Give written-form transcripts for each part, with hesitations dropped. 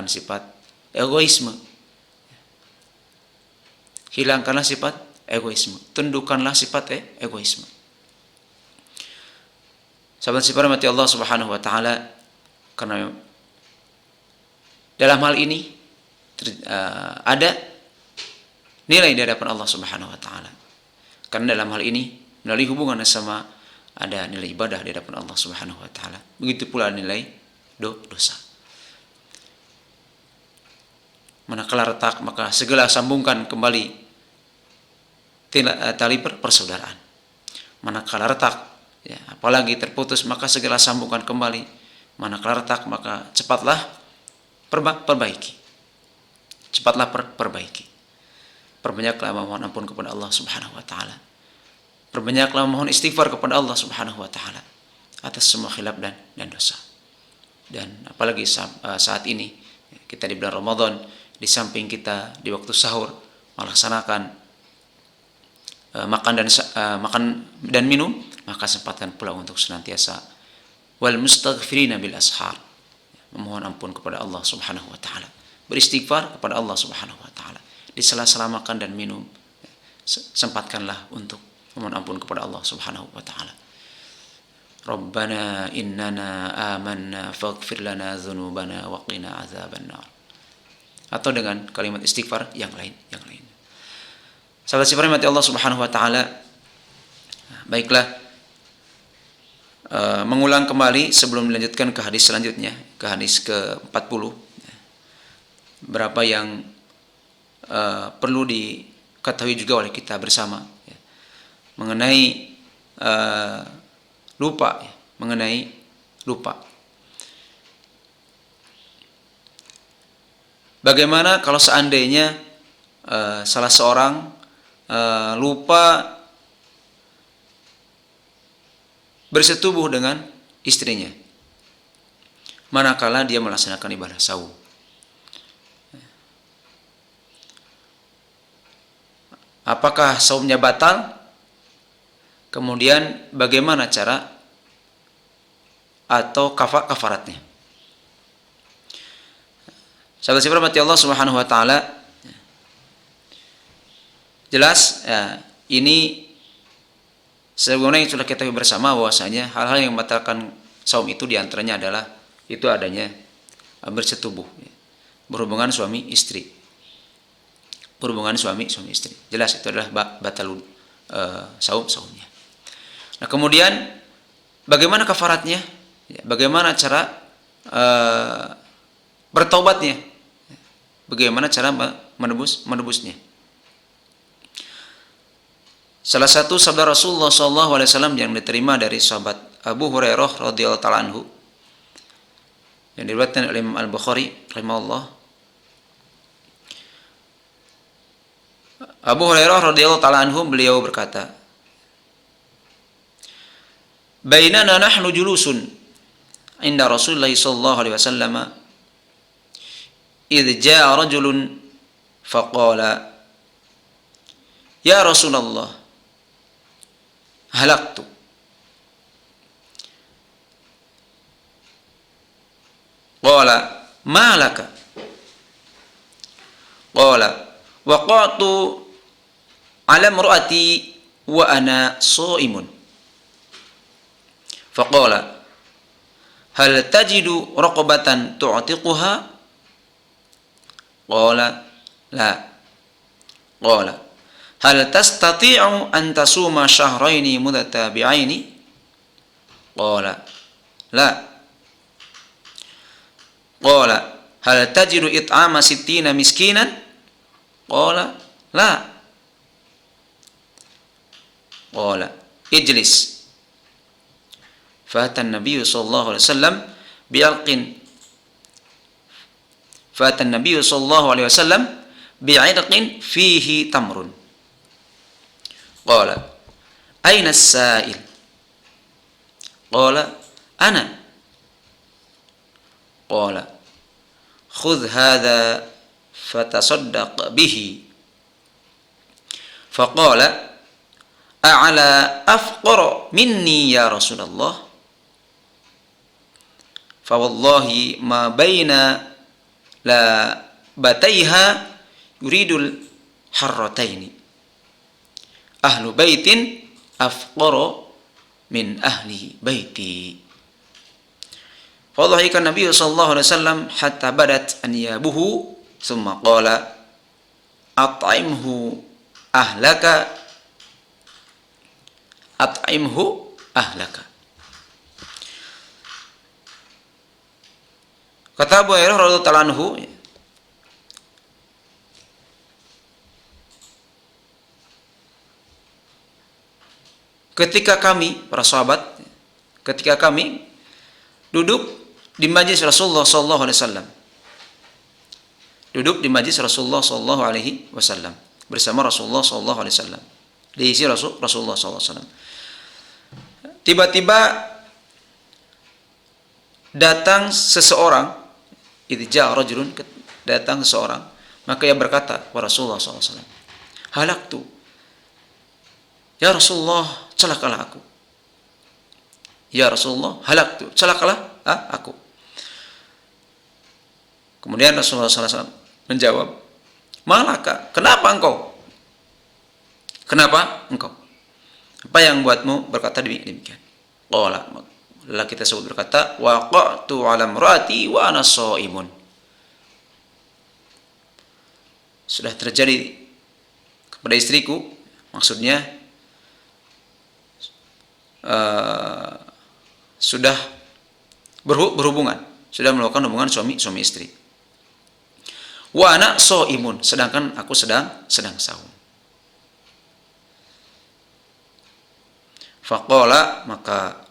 sifat egoisme. Hilangkanlah sifat egoisme. Tundukkanlah sifat egoisme. Sahabat-sahabat mati Allah Subhanahu wa taala, karena dalam hal ini ada nilai di hadapan Allah Subhanahu wa taala. Karena dalam hal ini melalui hubungan sama ada nilai ibadah di hadapan Allah Subhanahu wa taala. Begitu pula nilai dosa. Manakala retak, maka segera sambungkan kembali tali persaudaraan. Manakala retak, ya, apalagi terputus, maka segera sambungkan kembali. Manakala retak, maka cepatlah perbaiki. Cepatlah perbaiki. Perbanyaklah memohon ampun kepada Allah Subhanahu wa taala. Perbanyaklah memohon istighfar kepada Allah Subhanahu wa taala atas semua khilaf dan dosa. Dan apalagi saat ini kita di bulan Ramadan, di samping kita di waktu sahur melaksanakan makan dan minum, maka sempatkan pula untuk senantiasa wal mustaghfirina bil ashar, memohon ampun kepada Allah Subhanahu wa taala, beristighfar kepada Allah Subhanahu wa taala di sela-sela makan dan minum. Sempatkanlah untuk memohon ampun kepada Allah Subhanahu wa taala. Rabbana innana amanna faghfir lana dzunubana wa qina adzabannar. Atau dengan kalimat istighfar yang lain. Sahabat mati Allah Subhanahu wa taala, baiklah, mengulang kembali sebelum dilanjutkan ke hadis selanjutnya, ke hadis ke-40. Berapa yang perlu diketahui juga oleh kita bersama mengenai lupa. Bagaimana kalau seandainya salah seorang lupa bersetubuh dengan istrinya manakala dia melaksanakan ibadah saum? Apakah saumnya batal? Kemudian bagaimana cara atau kafaratnya? Sahabat-sahabat mati Allah Subhanahu wa taala, jelas ya, ini sebagaimana yang sudah kita tahu bersama bahwasanya hal-hal yang membatalkan saum itu diantaranya adalah itu adanya bersetubuh, berhubungan suami istri. Berhubungan suami istri. Jelas itu adalah batalun saumnya. Nah, kemudian bagaimana kafaratnya? Ya, bagaimana cara bertaubatnya? Bagaimana cara menebusnya? Salah satu sabda Rasulullah SAW yang diterima dari sahabat Abu Hurairah radhiyallahu taala anhu, yang diriwayatkan oleh Imam Al-Bukhari rahimahullah. Abu Hurairah radhiyallahu taala anhu, beliau berkata, "Bainana nahnu julusun inda Rasulullah sallallahu alaihi wasallam idh jaa rajulun faqala ya Rasulullah halaktu." Qala ma laka? Qala waqatu ala imraati wa ana shaimun. Faqala hal tajidu raqabatan tu'tiquha? Qala la. Qala hal tastati'u an tasuma shahraini mutatabi'aini? Qala la. Qala hal tajidu it'ama sittina miskinan? Qala la. Qala ijlis. Fata an-nabiy sallallahu alaihi wasallam bi'alqin. Fata an-nabiy sallallahu alaihi wasallam bi'alqin fihi tamrun. Qala aina as-sa'il? Qala ana. Qala khudh hadha fatasaddaq bihi. Faqala a'la afqara minni ya Rasulullah? Fa wallahi ma baina la bataiha yuridul harrataini. Ahlu baitin afqara min ahli baiti. Fadhahika Nabi sallallahu alaihi wasallam hatta badat anyabuhu thumma qala at'imhu ahlaka at'imhu ahlaka. Kata Abu Hurairah radhiyallahu ta'ala anhu, ketika kami para sahabat, ketika kami duduk di majlis Rasulullah sallallahu alaihi wasallam, duduk di majlis Rasulullah sallallahu alaihi wasallam bersama Rasulullah sallallahu alaihi wasallam, diisi Rasulullah sallallahu alaihi wasallam. Tiba-tiba datang seseorang, idza rajulun, datang seseorang, maka ia berkata kepada Rasulullah sallallahu alaihi wasallam, halaktu ya Rasulullah, celakalah aku. Ya Rasulullah, halaktu, celakalah aku. Kemudian Rasulullah SAW menjawab, malaka, kenapa engkau? Kenapa engkau? Apa yang buatmu berkata demikian? Qala, lelaki tersebut berkata, waqa'tu ala imraati wa ana shaimun. Sudah terjadi kepada istriku, maksudnya sudah berhubungan, sudah melakukan hubungan suami istri. Wa ana shaimun, sedangkan aku sedang saum. Faqala, maka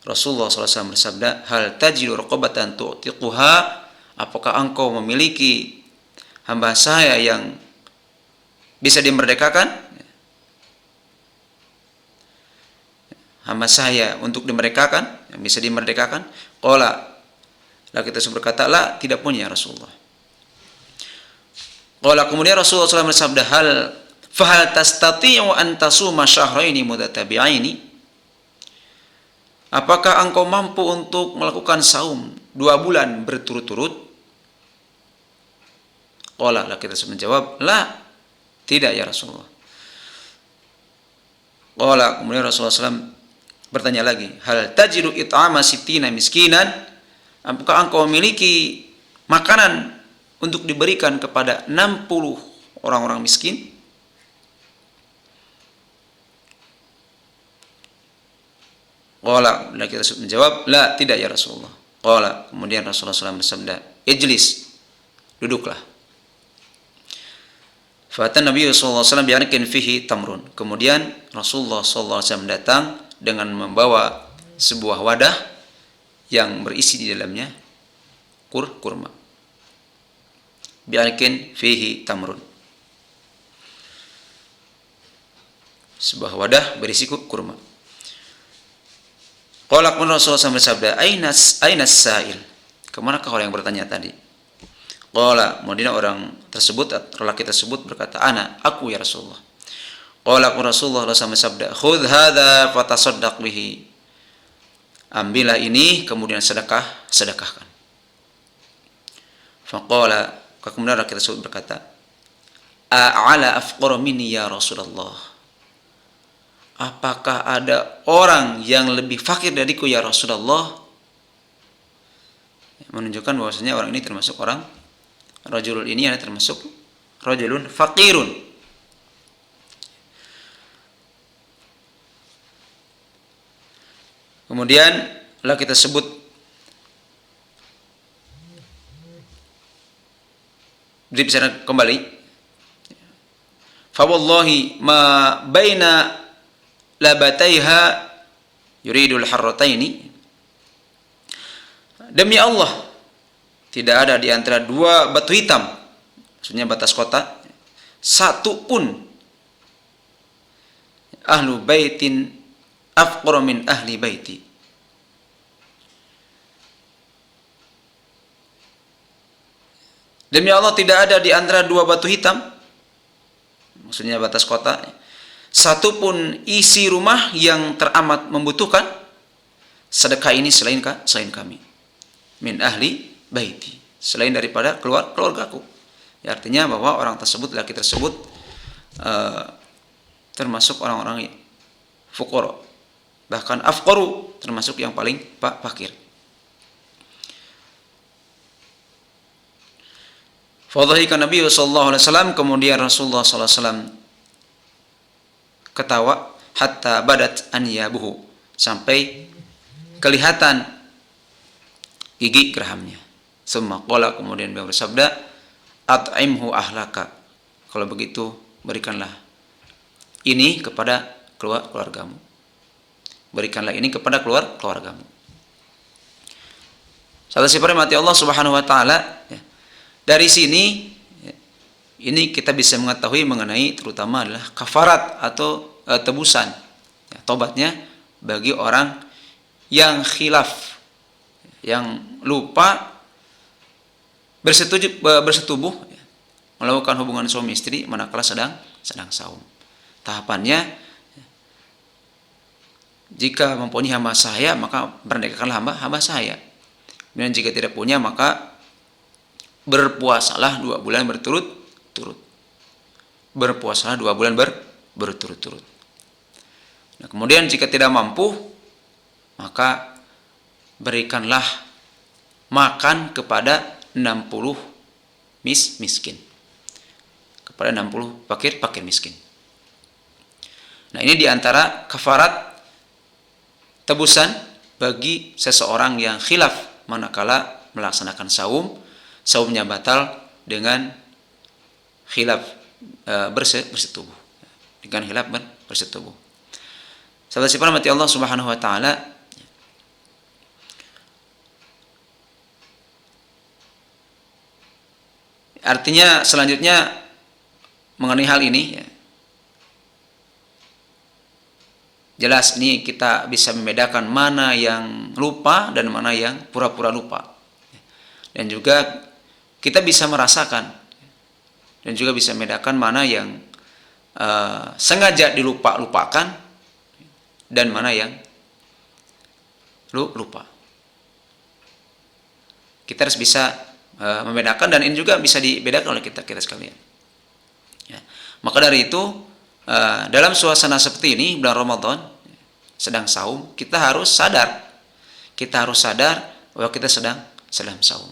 Rasulullah SAW bersabda, hal tajidu raqabatan tu'tiquha, apakah engkau memiliki hamba saya yang bisa dimerdekakan? Hamba saya untuk dimerdekakan, yang bisa dimerdekakan? Qala, laki tersebut berkata, la, tidak punya Rasulullah. Qala, kemudian Rasulullah SAW bersabda, fahal tastati'u an tasuma syahraini mutatabi'aini, apakah engkau mampu untuk melakukan saum 2 bulan berturut-turut? Qala, laki tersebut menjawab, la, tidak ya Rasulullah. Qala, kemudian Rasulullah SAW bertanya lagi, hal tajidu it'ama sittina miskinan, apakah engkau memiliki makanan untuk diberikan kepada 60 orang-orang miskin? Qala, laki tersebut menjawab, la, tidak ya Rasulullah. Qala, kemudian Rasulullah SAW bersabda, ijlis, duduklah. Fatan Nabi sallallahu alaihi wasallam bi'arqin fihi tamrun. Kemudian Rasulullah sallallahu alaihi wasallam datang dengan membawa sebuah wadah yang berisi di dalamnya kurma. Bi'arqin fihi tamrun. Sebuah wadah berisi kurma. Qala, kemudian Rasulullah SAW bersabda, ainas sa'il, kemanakah orang yang bertanya tadi? Qala, kemudian orang tersebut, lelaki tersebut berkata, aku ya Rasulullah. Qala, kemudian Rasulullah SAW bersabda, khudh hadza fatasaddaq bihi, ambillah ini kemudian sedekahkan. Faqala, kemudian lelaki tersebut berkata, a'ala afqara minni ya Rasulullah, apakah ada orang yang lebih fakir dariku ya Rasulullah? Menunjukkan bahwasanya orang ini termasuk rajulul ini yang termasuk rajulun faqirun. Kemudian laki tersebut berbicara kembali, fa wallahi ma baina labataiha yuridul harrataini, demi Allah tidak ada di antara 2 batu hitam, maksudnya batas kota, satu pun ahlu baitin afqara min ahli baiti, demi Allah tidak ada di antara 2 batu hitam, maksudnya batas kota, satu pun isi rumah yang teramat membutuhkan sedekah ini selain kami, min ahli baiti, selain daripada keluargaku. Ya, artinya bahwa orang tersebut, laki tersebut termasuk orang-orang fuqara, bahkan afqaru, termasuk yang paling fakir. Fadhahika Nabi sallallahu alaihi wasallam, kemudian Rasulullah sallallahu alaihi wasallam ketawa, hatta badat anyabuhu, sampai kelihatan gigi gerahmnya. Summa qala, kemudian beliau bersabda, at'imhu ahlaka, kalau begitu berikanlah ini kepada keluargamu. Berikanlah ini kepada keluargamu. Saudara sekalian mati Allah Subhanahu wa taala, ya. Dari sini ini kita bisa mengetahui mengenai terutama adalah kafarat atau tebusan, ya, tobatnya bagi orang yang khilaf, yang lupa bersetubuh, ya, melakukan hubungan suami istri manakala sedang saum. Tahapannya, jika mempunyai hamba sahaya maka merdekakanlah hamba sahaya. Dan jika tidak punya maka berpuasalah 2 bulan berturut-turut. Berpuasalah 2 bulan berturut-turut. Nah, kemudian jika tidak mampu, maka berikanlah makan kepada 60 miskin. Kepada 60 fakir miskin. Nah, ini diantara kafarat tebusan bagi seseorang yang khilaf manakala melaksanakan saumnya batal dengan khilaf bersetubuh. Dengan khilaf bersetubuh. Sahabat sekalian mati Allah Subhanahu wa taala, artinya selanjutnya mengenai hal ini, ya, jelas ini kita bisa membedakan mana yang lupa dan mana yang pura-pura lupa. Dan juga kita bisa merasakan dan juga bisa membedakan mana yang sengaja lupakan dan mana yang lupa. Kita harus bisa membedakan, dan ini juga bisa dibedakan oleh kita sekalian. Ya. Maka dari itu, dalam suasana seperti ini, bulan Ramadan sedang saum, kita harus sadar bahwa kita sedang saum.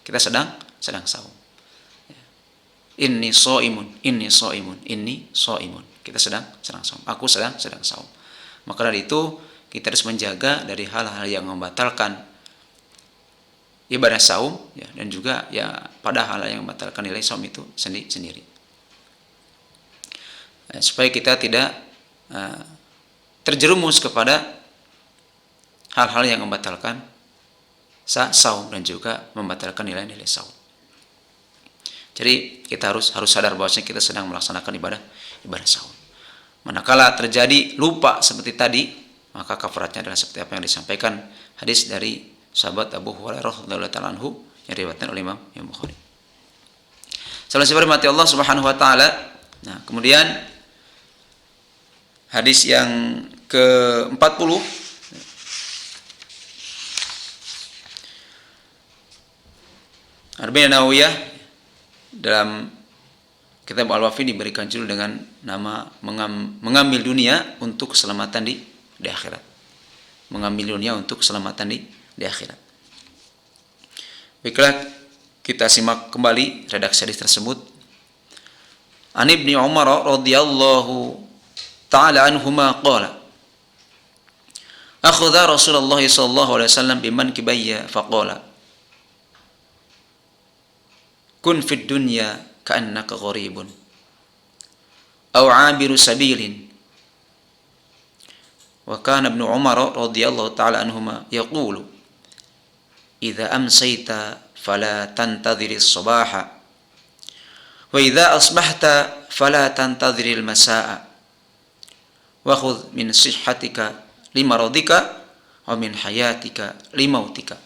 Kita sedang saum. Inni shaimun. Kita sedang saum. Aku sedang saum. Maka dari itu kita harus menjaga dari hal-hal yang membatalkan ibadah saum, ya, dan juga ya pada hal yang membatalkan nilai saum itu sendiri. Supaya kita tidak terjerumus kepada hal-hal yang membatalkan saum dan juga membatalkan nilai-nilai saum. Jadi kita harus sadar bahwasanya kita sedang melaksanakan ibadah saum. Manakala terjadi lupa seperti tadi, maka kafaratnya adalah seperti apa yang disampaikan hadis dari sahabat Abu Hurairah radhiyallahu ta'ala anhu yang diriwayatkan oleh Imam Bukhari. Salam seperti mati Allah Subhanahu wa taala. Nah, kemudian hadis yang ke-40, Arba'in Nawawiyah dalam kitab Al-Wafi diberikan judul dengan nama mengambil dunia untuk keselamatan di akhirat. Mengambil dunia untuk keselamatan di akhirat. Baiklah, kita simak kembali redaksi hadis tersebut. An Ibnu Umar radhiyallahu ta'ala anhuma qala, akhadha Rasulullah sallallahu alaihi wasallam bimankibayya faqala, kun fid dunya ka'annaka gharibun aw 'abiru sabilin. Wa kana Ibnu Umar radhiyallahu ta'ala anhuma yaqulu, idza amsayta fala tantadhir as-sabaha wa idza asbahta fala tantadhir al-masaa wa khudh min sihhatika limaradika wa min hayatika limautika.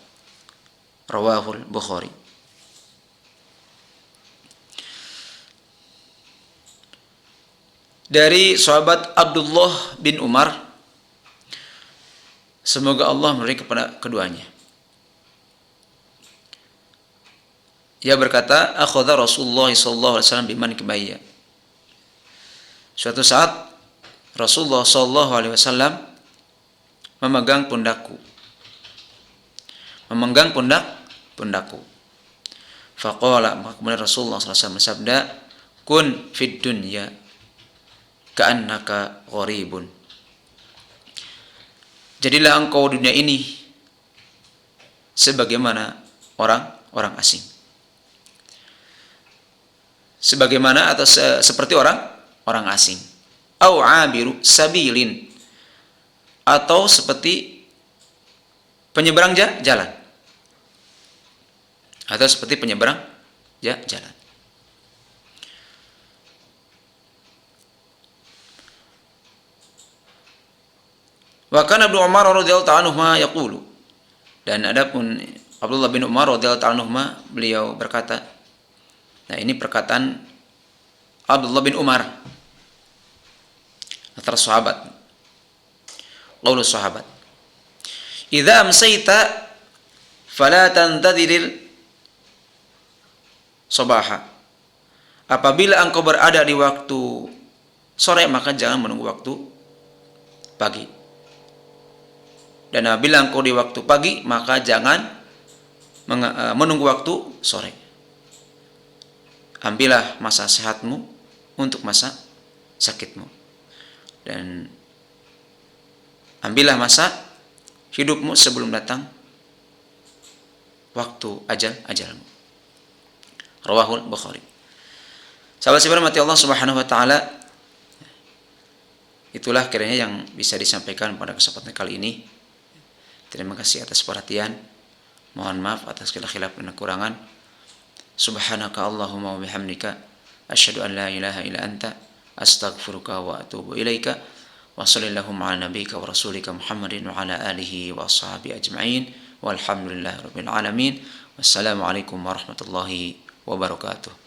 Rawahul Bukhari. Dari sahabat Abdullah bin Umar, semoga Allah memberi kepada keduanya, Ia berkata, akhadha Rasulullah sallallahu alaihi wasallam bimankibayya. Suatu saat Rasulullah sallallahu alaihi wasallam memegang pundakku. Memegang pundakku. Faqala, maka kemudian Rasulullah sallallahu alaihi wasallam bersabda, kun fid dunya ka'annaka gharibun. Jadilah engkau dunia ini sebagaimana orang asing. Sebagaimana atau seperti orang asing. Au abiru sabilin, atau seperti penyeberang jalan. Atau seperti penyeberang jalan. Wa kana Ibnu Umar radhiyallahu ta'ala anhuma yaqulu, dan adapun Abdullah bin Umar radhiyallahu ta'ala anhuma, beliau berkata, nah ini perkataan Abdullah bin Umar antara sahabat, qaulus sahabat, idza amsayta fala tantadhiril sabaha, apabila engkau berada di waktu sore maka jangan menunggu waktu pagi. Dan apabila engkau di waktu pagi, maka jangan menunggu waktu sore. Ambillah masa sehatmu untuk masa sakitmu. Dan ambillah masa hidupmu sebelum datang waktu ajalmu. Rawahul Bukhari. Sahabat-sahabat mati Allah Subhanahu wa taala, itulah kiranya yang bisa disampaikan pada kesempatan kali ini. Terima kasih atas perhatian. Mohon maaf atas khilaf dan kekurangan. Subhanaka Allahumma wa bihamdika asyhadu an la ilaha illa anta astaghfiruka wa atubu ilaika. Wa sallallahu ala nabiyyika wa rasulika Muhammadin wa ala alihi wa ashabihi ajma'in. Walhamdulillahirabbil alamin. Wassalamu alaikum warahmatullahi wabarakatuh.